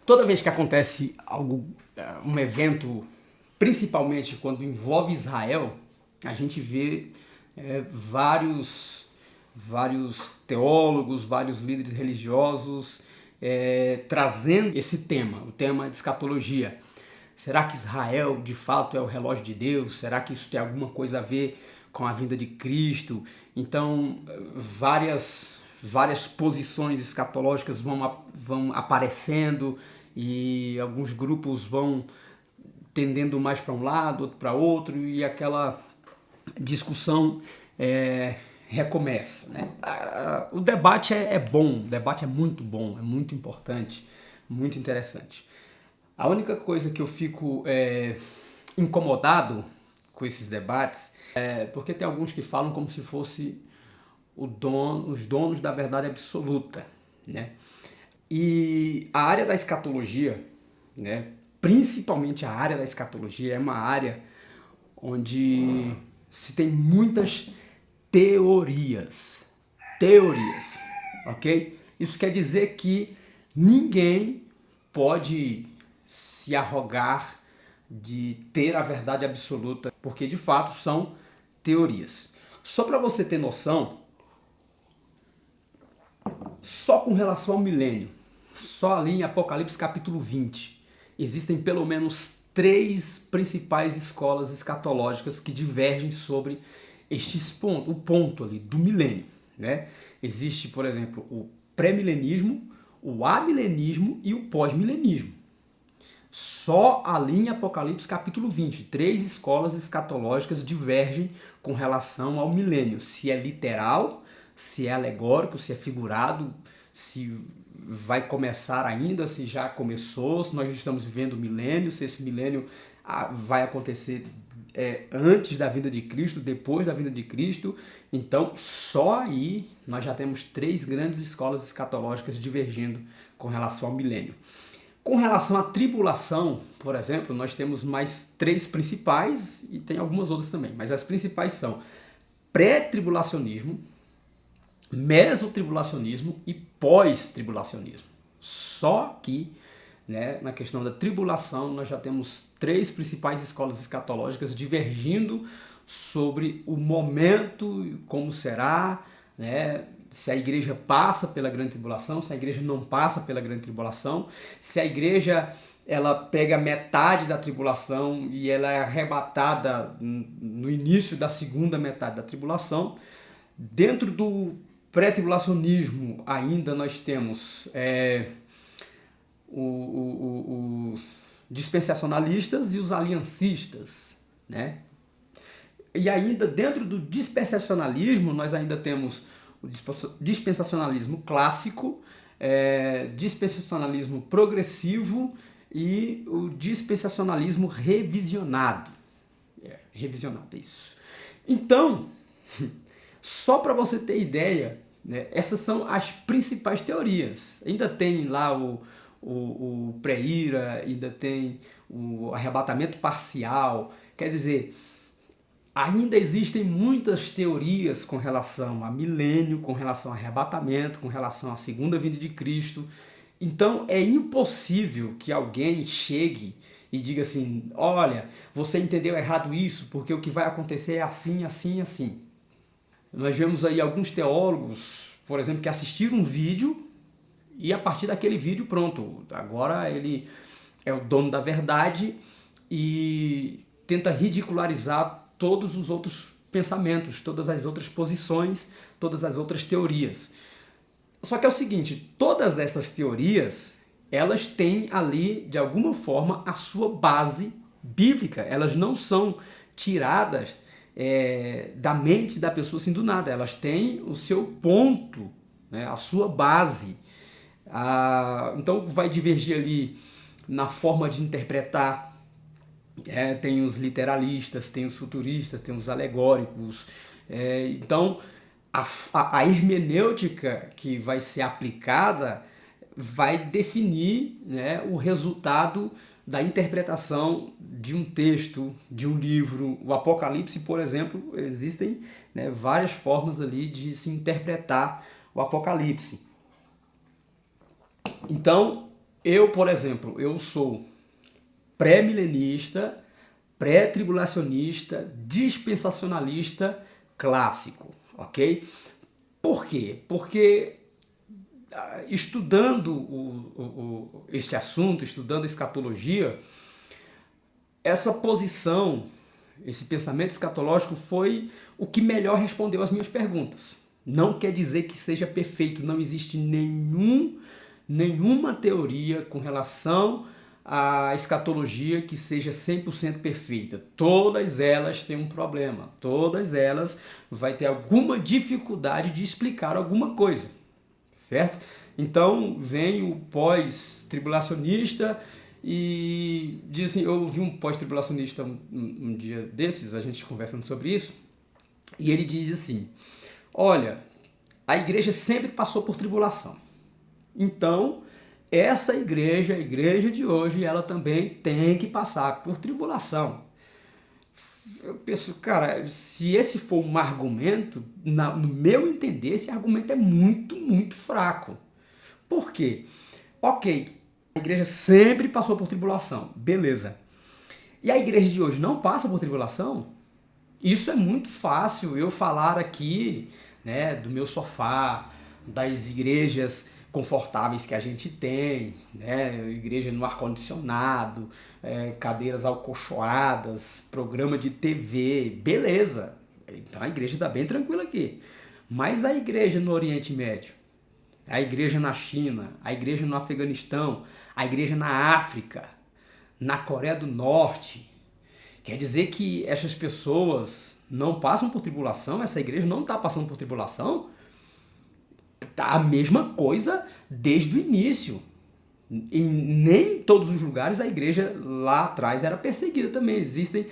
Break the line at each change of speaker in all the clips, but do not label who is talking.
Toda vez que acontece algo, um evento, principalmente quando envolve Israel, a gente vê vários teólogos, vários líderes religiosos trazendo esse tema, o tema de escatologia. Será que Israel de fato é o relógio de Deus? Será que isso tem alguma coisa a ver com a vinda de Cristo? Então, várias posições escatológicas vão aparecendo e alguns grupos vão tendendo mais para um lado, outro para outro, e aquela discussão recomeça, né? O debate é bom, o debate é muito bom, é muito importante, muito interessante. A única coisa que eu fico incomodado com esses debates é porque tem alguns que falam como se fosse os donos da verdade absoluta, né? E a área da escatologia, né, principalmente a área da escatologia, é uma área onde se tem muitas teorias. Teorias, ok? Isso quer dizer que ninguém pode se arrogar de ter a verdade absoluta, porque de fato são teorias. Só para você ter noção, só com relação ao milênio, só ali em Apocalipse capítulo 20, existem pelo menos 3 principais escolas escatológicas que divergem sobre o ponto ali do milênio, né? Existe, por exemplo, o pré-milenismo, o amilenismo e o pós-milenismo. Só ali em Apocalipse capítulo 20, 3 escolas escatológicas divergem com relação ao milênio. Se é literal, se é alegórico, se é figurado, se vai começar ainda, se já começou, se nós estamos vivendo o milênio, se esse milênio vai acontecer antes da vinda de Cristo, depois da vinda de Cristo. Então, só aí nós já temos 3 grandes escolas escatológicas divergindo com relação ao milênio. Com relação à tribulação, por exemplo, nós temos mais 3 principais e tem algumas outras também, mas as principais são pré-tribulacionismo, mesotribulacionismo e pós-tribulacionismo. Só que, né, na questão da tribulação, nós já temos 3 principais escolas escatológicas divergindo sobre o momento, como será, né, se a igreja passa pela grande tribulação, se a igreja não passa pela grande tribulação, se a igreja ela pega metade da tribulação e ela é arrebatada no início da segunda metade da tribulação. Dentro do pré-tribulacionismo ainda nós temos os dispensacionalistas e os aliancistas, né? E ainda dentro do dispensacionalismo nós ainda temos o dispensacionalismo clássico, dispensacionalismo progressivo e o dispensacionalismo revisionado. Revisionado, é isso. Então, só para você ter ideia, né, essas são as principais teorias. Ainda tem lá o pré-ira, ainda tem o arrebatamento parcial. Quer dizer, ainda existem muitas teorias com relação a milênio, com relação a arrebatamento, com relação à segunda vinda de Cristo. Então é impossível que alguém chegue e diga assim, olha, você entendeu errado isso, porque o que vai acontecer é assim, assim, assim. Nós vemos aí alguns teólogos, por exemplo, que assistiram um vídeo e a partir daquele vídeo, pronto, agora ele é o dono da verdade e tenta ridicularizar todos os outros pensamentos, todas as outras posições, todas as outras teorias. Só que é o seguinte, todas essas teorias, elas têm ali, de alguma forma, a sua base bíblica. Elas não são tiradas da mente da pessoa assim do nada. Elas têm o seu ponto, né, a sua base. Então vai divergir ali na forma de interpretar. Tem os literalistas, tem os futuristas, tem os alegóricos. Então, a hermenêutica que vai ser aplicada vai definir, né, o resultado da interpretação de um texto, de um livro. O Apocalipse, por exemplo, existem, né, várias formas ali de se interpretar o Apocalipse. Então, Eu, por exemplo, eu sou pré-milenista, pré-tribulacionista, dispensacionalista clássico, ok? Por quê? Porque estudando este assunto, estudando escatologia, essa posição, esse pensamento escatológico foi o que melhor respondeu às minhas perguntas. Não quer dizer que seja perfeito, não existe nenhuma teoria com relação à escatologia que seja 100% perfeita. Todas elas têm um problema, todas elas vai ter alguma dificuldade de explicar alguma coisa, certo? Então vem o pós-tribulacionista e diz assim, eu ouvi um pós-tribulacionista um dia desses, a gente conversando sobre isso, e ele diz assim, olha, a igreja sempre passou por tribulação. Então, essa igreja, a igreja de hoje, ela também tem que passar por tribulação. Eu penso, cara, se esse for um argumento, no meu entender, esse argumento é muito fraco. Por quê? Ok, a igreja sempre passou por tribulação, beleza. E a igreja de hoje não passa por tribulação? Isso é muito fácil eu falar aqui, né, do meu sofá, das igrejas confortáveis que a gente tem, né, igreja no ar-condicionado, cadeiras acolchoadas, programa de TV, beleza. Então a igreja está bem tranquila aqui. Mas a igreja no Oriente Médio, a igreja na China, a igreja no Afeganistão, a igreja na África, na Coreia do Norte, quer dizer que essas pessoas não passam por tribulação? Essa igreja não está passando por tribulação? Tá a mesma coisa desde o início. Nem em todos os lugares a igreja lá atrás era perseguida também. Existem,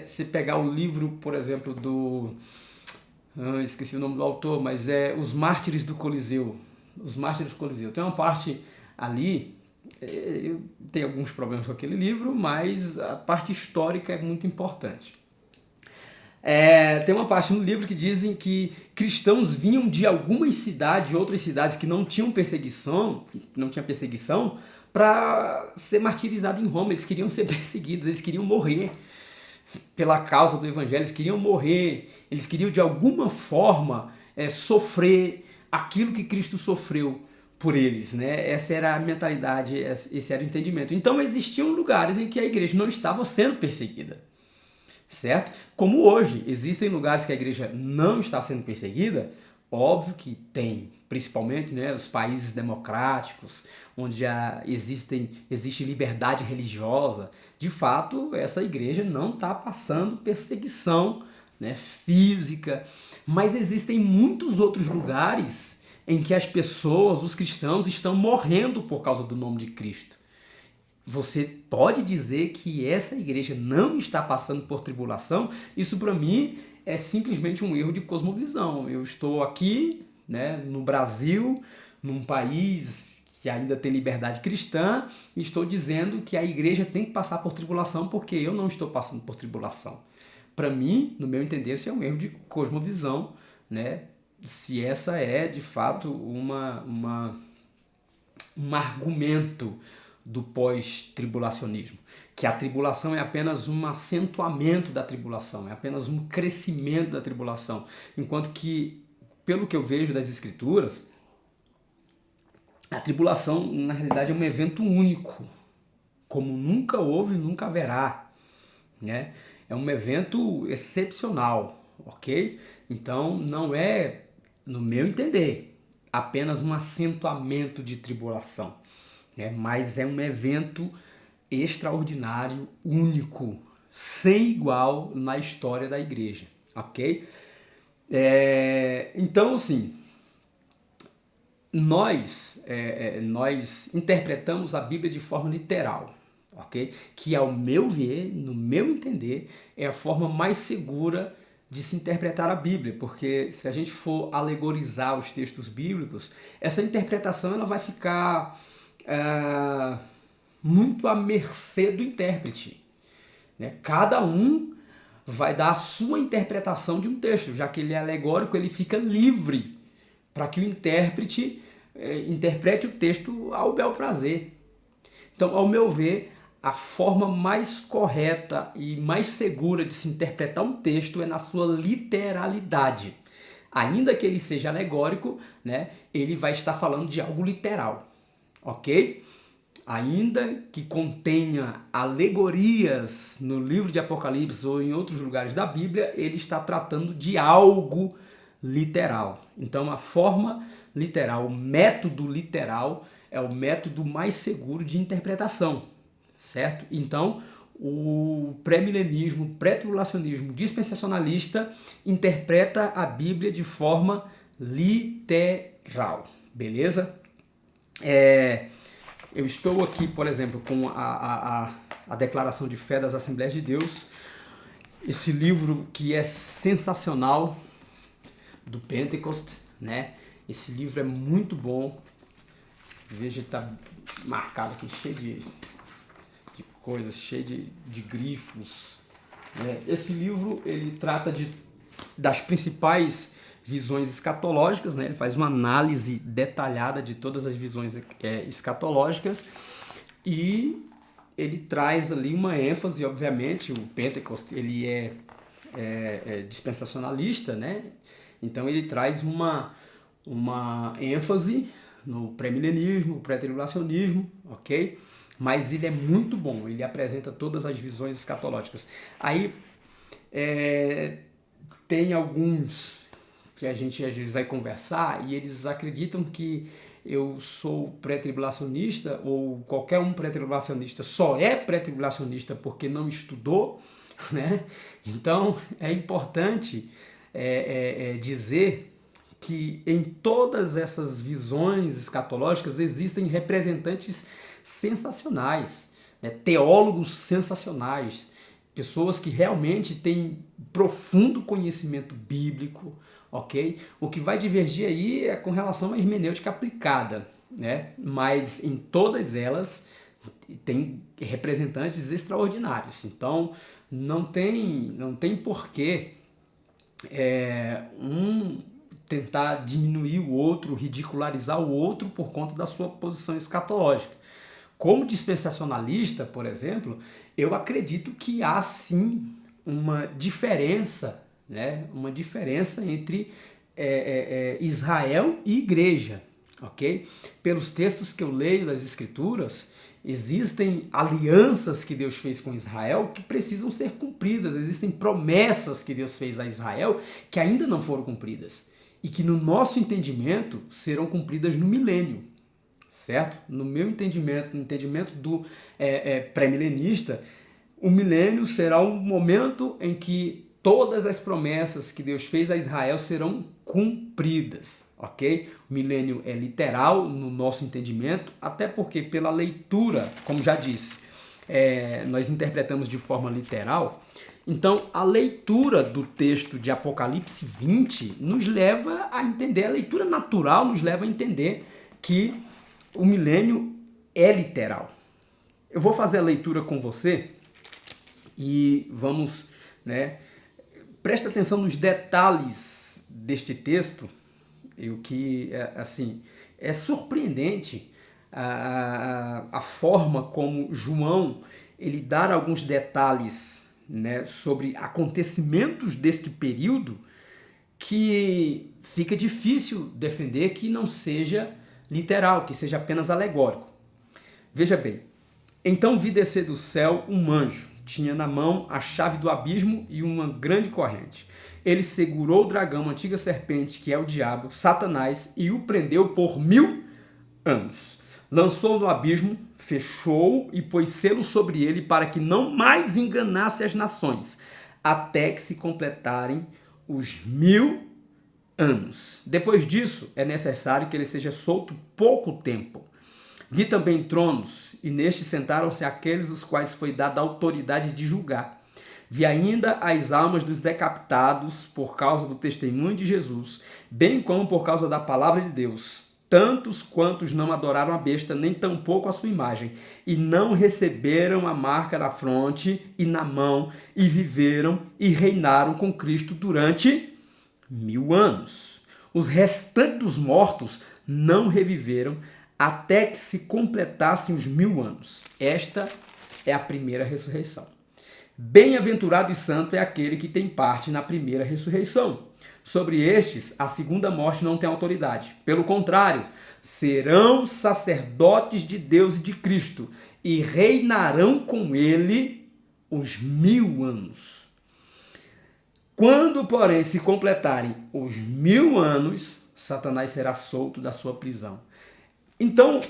se pegar o livro, por exemplo, esqueci o nome do autor, mas é Os Mártires do Coliseu. Os Mártires do Coliseu. Tem uma parte ali, eu tenho alguns problemas com aquele livro, mas a parte histórica é muito importante. Tem uma parte no livro que dizem que cristãos vinham de algumas cidades, outras cidades que não tinham perseguição, para ser martirizados em Roma. Eles queriam ser perseguidos, eles queriam morrer pela causa do evangelho, eles queriam morrer, eles queriam de alguma forma sofrer aquilo que Cristo sofreu por eles, né? Essa era a mentalidade, esse era o entendimento. Então existiam lugares em que a igreja não estava sendo perseguida, certo? Como hoje existem lugares que a igreja não está sendo perseguida, óbvio que tem, principalmente, né, os países democráticos, onde já existe liberdade religiosa. De fato, essa igreja não está passando perseguição, né, física, mas existem muitos outros lugares em que as pessoas, os cristãos, estão morrendo por causa do nome de Cristo. Você pode dizer que essa igreja não está passando por tribulação? Isso para mim é simplesmente um erro de cosmovisão. Eu estou aqui, né, no Brasil, num país que ainda tem liberdade cristã, e estou dizendo que a igreja tem que passar por tribulação porque eu não estou passando por tribulação. Para mim, no meu entender, isso é um erro de cosmovisão, né? Se essa é de fato um argumento do pós-tribulacionismo, que a tribulação é apenas um acentuamento da tribulação, é apenas um crescimento da tribulação, enquanto que, pelo que eu vejo das escrituras, a tribulação na realidade é um evento único, como nunca houve e nunca haverá, né? É um evento excepcional, ok? Então não é, no meu entender, apenas um acentuamento de tribulação, né? Mas é um evento extraordinário, único, sem igual na história da igreja, ok? Então, assim, nós interpretamos a Bíblia de forma literal, ok? Que, ao meu ver, no meu entender, é a forma mais segura de se interpretar a Bíblia, porque se a gente for alegorizar os textos bíblicos, essa interpretação ela vai ficar muito à mercê do intérprete, né? Cada um vai dar a sua interpretação de um texto, já que ele é alegórico, ele fica livre para que o intérprete interprete o texto ao bel prazer, Então, ao meu ver, a forma mais correta e mais segura de se interpretar um texto é na sua literalidade. Ainda que ele seja alegórico, né, ele vai estar falando de algo literal, ok? Ainda que contenha alegorias no livro de Apocalipse ou em outros lugares da Bíblia, ele está tratando de algo literal. Então, a forma literal, o método literal é o método mais seguro de interpretação, certo? Então, o pré-milenismo, o pré-tribulacionismo dispensacionalista interpreta a Bíblia de forma literal, beleza? Eu estou aqui, por exemplo, com a Declaração de Fé das Assembleias de Deus, esse livro que é sensacional, do Pentecost, né? Esse livro é muito bom. Veja, está marcado aqui, cheio de coisas, cheio de grifos. Né? Esse livro, ele trata das principais visões escatológicas, né? Ele faz uma análise detalhada de todas as visões escatológicas e ele traz ali uma ênfase, obviamente, o Pentecost, ele é dispensacionalista, né? Então ele traz uma ênfase no pré-milenismo, pré-tribulacionismo, ok? Mas ele é muito bom, ele apresenta todas as visões escatológicas. Aí tem alguns que a gente às vezes vai conversar e eles acreditam que eu sou pré-tribulacionista ou qualquer um pré-tribulacionista só é pré-tribulacionista porque não estudou, né? Então é importante dizer que em todas essas visões escatológicas existem representantes sensacionais, né? Teólogos sensacionais, pessoas que realmente têm profundo conhecimento bíblico, ok? O que vai divergir aí é com relação à hermenêutica aplicada, né? Mas em todas elas tem representantes extraordinários. Então não tem porquê tentar diminuir o outro, ridicularizar o outro por conta da sua posição escatológica. Como dispensacionalista, por exemplo, eu acredito que há sim uma diferença, né? Uma diferença entre Israel e igreja, ok? Pelos textos que eu leio das Escrituras, existem alianças que Deus fez com Israel que precisam ser cumpridas, existem promessas que Deus fez a Israel que ainda não foram cumpridas e que no nosso entendimento serão cumpridas no milênio, certo? No meu entendimento, no entendimento do pré-milenista, o milênio será um momento em que todas as promessas que Deus fez a Israel serão cumpridas, ok? O milênio é literal no nosso entendimento, até porque pela leitura, como já disse, nós interpretamos de forma literal. Então, a leitura do texto de Apocalipse 20 nos leva a entender, a leitura natural nos leva a entender que o milênio é literal. Eu vou fazer a leitura com você e vamos, né? Presta atenção nos detalhes deste texto, o que assim é surpreendente a forma como João ele dá alguns detalhes, né, sobre acontecimentos deste período que fica difícil defender que não seja literal, que seja apenas alegórico. Veja bem, então vi descer do céu um anjo, tinha na mão a chave do abismo e uma grande corrente. Ele segurou o dragão, a antiga serpente, que é o diabo, Satanás, e o prendeu por 1000 anos. Lançou-o no abismo, fechou-o e pôs selo sobre ele para que não mais enganasse as nações, até que se completarem os 1000 anos. Depois disso, é necessário que ele seja solto pouco tempo. Vi também tronos, e nestes sentaram-se aqueles os quais foi dada a autoridade de julgar. Vi ainda as almas dos decapitados por causa do testemunho de Jesus, bem como por causa da palavra de Deus, tantos quantos não adoraram a besta, nem tampouco a sua imagem, e não receberam a marca na fronte e na mão, e viveram e reinaram com Cristo durante 1000 anos. Os restantes dos mortos não reviveram, até que se completassem os 1000 anos. Esta é a primeira ressurreição. Bem-aventurado e santo é aquele que tem parte na primeira ressurreição. Sobre estes, a segunda morte não tem autoridade. Pelo contrário, serão sacerdotes de Deus e de Cristo e reinarão com ele os 1000 anos. Quando, porém, se completarem os 1000 anos, Satanás será solto da sua prisão. Então,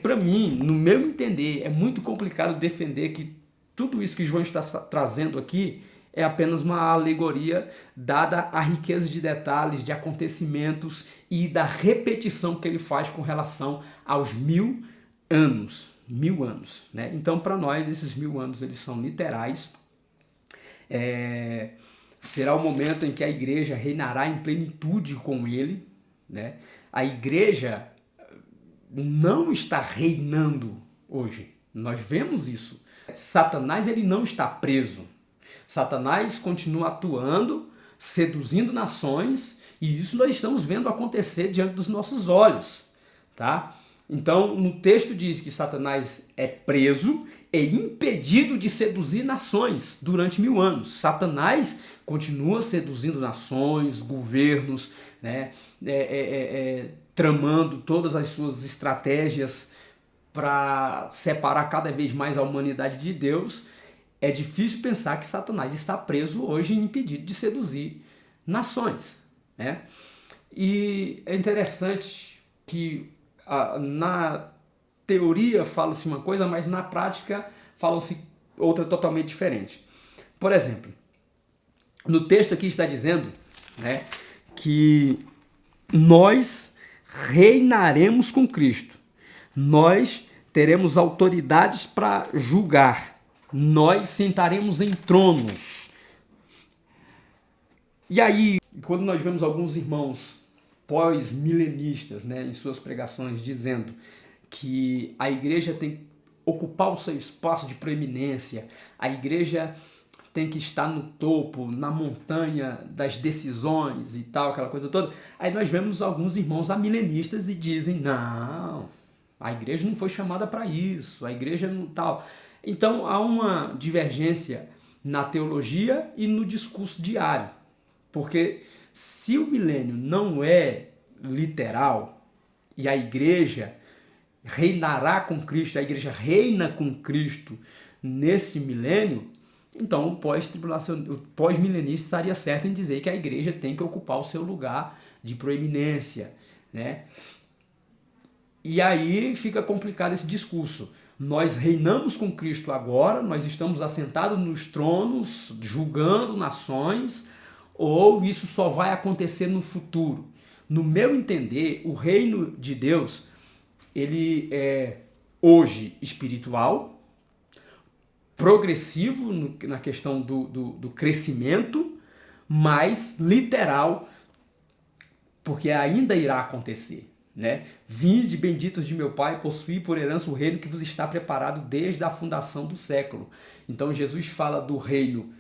para mim, no meu entender, é muito complicado defender que tudo isso que João está trazendo aqui é apenas uma alegoria dada a riqueza de detalhes, de acontecimentos e da repetição que ele faz com relação aos 1000 anos. 1000 anos, né? Então, para nós, esses 1000 anos eles são literais. Será o momento em que a igreja reinará em plenitude com ele, né? A igreja não está reinando hoje. Nós vemos isso. Satanás ele não está preso. Satanás continua atuando, seduzindo nações, e isso nós estamos vendo acontecer diante dos nossos olhos, tá? Então, no texto diz que Satanás é preso e impedido de seduzir nações durante 1000 anos. Satanás continua seduzindo nações, governos, né? Tramando todas as suas estratégias para separar cada vez mais a humanidade de Deus. É difícil pensar que Satanás está preso hoje e impedido de seduzir nações, né? E é interessante que na teoria fala-se uma coisa, mas na prática fala-se outra totalmente diferente. Por exemplo, no texto aqui está dizendo, né, que nós reinaremos com Cristo. Nós teremos autoridades para julgar. Nós sentaremos em tronos. E aí, quando nós vemos alguns irmãos pós-milenistas, né, em suas pregações, dizendo que a igreja tem que ocupar o seu espaço de proeminência, a igreja tem que estar no topo, na montanha das decisões e tal, aquela coisa toda, aí nós vemos alguns irmãos amilenistas e dizem, não, a igreja não foi chamada para isso, a igreja não tal. Então há uma divergência na teologia e no discurso diário, porque se o milênio não é literal e a igreja reinará com Cristo, a igreja reina com Cristo nesse milênio, então o pós-milenista estaria certo em dizer que a igreja tem que ocupar o seu lugar de proeminência, né? E aí fica complicado esse discurso. Nós reinamos com Cristo agora, nós estamos assentados nos tronos, julgando nações, ou isso só vai acontecer no futuro? No meu entender, o reino de Deus, ele é hoje espiritual, progressivo na questão do crescimento, mas literal, porque ainda irá acontecer, né? Vinde, benditos de meu Pai, possuí por herança o reino que vos está preparado desde a fundação do século. Então Jesus fala do reino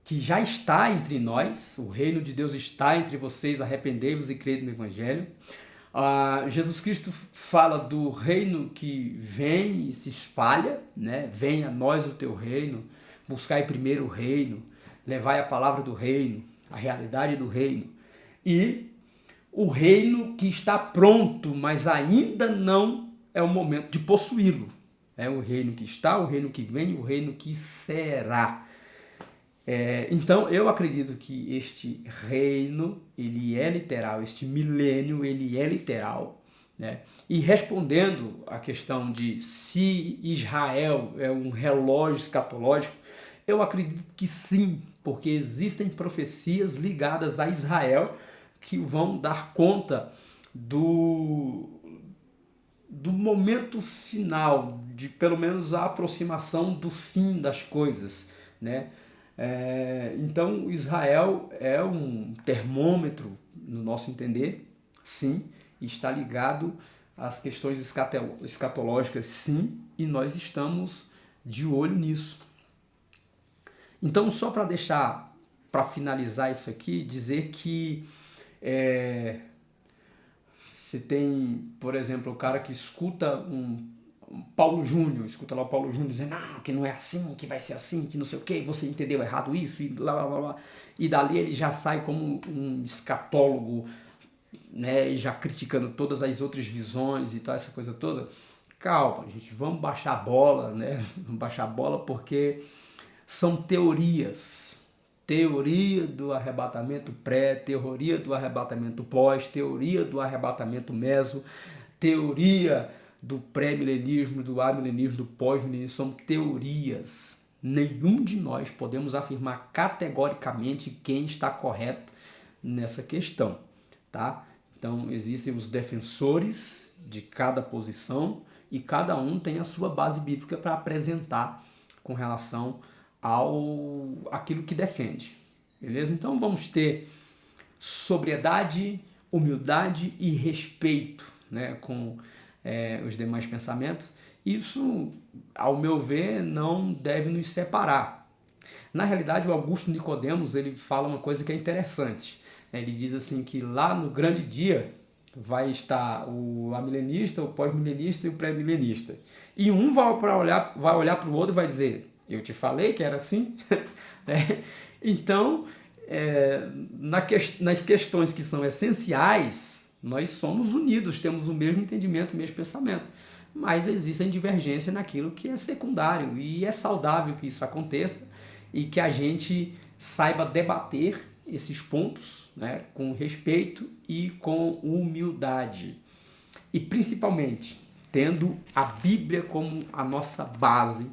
que já está entre nós, o reino de Deus está entre vocês, arrependei-vos e crede no Evangelho. Jesus Cristo fala do reino que vem e se espalha, né? Venha a nós o teu reino, buscai primeiro o reino, levai a palavra do reino, a realidade do reino. E o reino que está pronto, mas ainda não é o momento de possuí-lo. É o reino que está, o reino que vem, o reino que será. Então eu acredito que este reino, ele é literal, este milênio, ele é literal, né? E respondendo à questão de se Israel é um relógio escatológico, eu acredito que sim, porque existem profecias ligadas a Israel que vão dar conta do momento final, de pelo menos a aproximação do fim das coisas, né? Então Israel é um termômetro, no nosso entender, sim, está ligado às questões escatológicas, sim, e nós estamos de olho nisso. Então, só para finalizar isso aqui, dizer que Você tem, por exemplo, o cara que escuta um Paulo Júnior, escuta lá o Paulo Júnior dizendo, não, que não é assim, que vai ser assim, que não sei o que, você entendeu errado isso, e blá blá blá blá. E dali ele já sai como um escatólogo, né, já criticando todas as outras visões e tal, essa coisa toda. Calma, gente, vamos baixar a bola, né? Vamos baixar a bola porque são teorias. Teoria do arrebatamento pré, teoria do arrebatamento pós, teoria do arrebatamento meso, teoria do pré-milenismo, do amilenismo, do pós-milenismo, são teorias. Nenhum de nós podemos afirmar categoricamente quem está correto nessa questão, tá? Então, existem os defensores de cada posição e cada um tem a sua base bíblica para apresentar com relação ao aquilo que defende. Beleza? Então, vamos ter sobriedade, humildade e respeito, né, com os demais pensamentos. Isso, ao meu ver, não deve nos separar. Na realidade, o Augusto Nicodemos ele fala uma coisa que é interessante. Ele diz assim que lá no grande dia vai estar o amilenista, o pós-milenista e o pré-milenista. E um vai olhar para o outro e vai dizer, eu te falei que era assim? Então, nas questões que são essenciais, nós somos unidos, temos o mesmo entendimento, o mesmo pensamento. Mas existem divergências naquilo que é secundário e é saudável que isso aconteça e que a gente saiba debater esses pontos, né, com respeito e com humildade. E principalmente tendo a Bíblia como a nossa base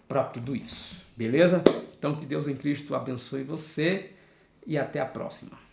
para tudo isso. Beleza? Então que Deus em Cristo abençoe você e até a próxima.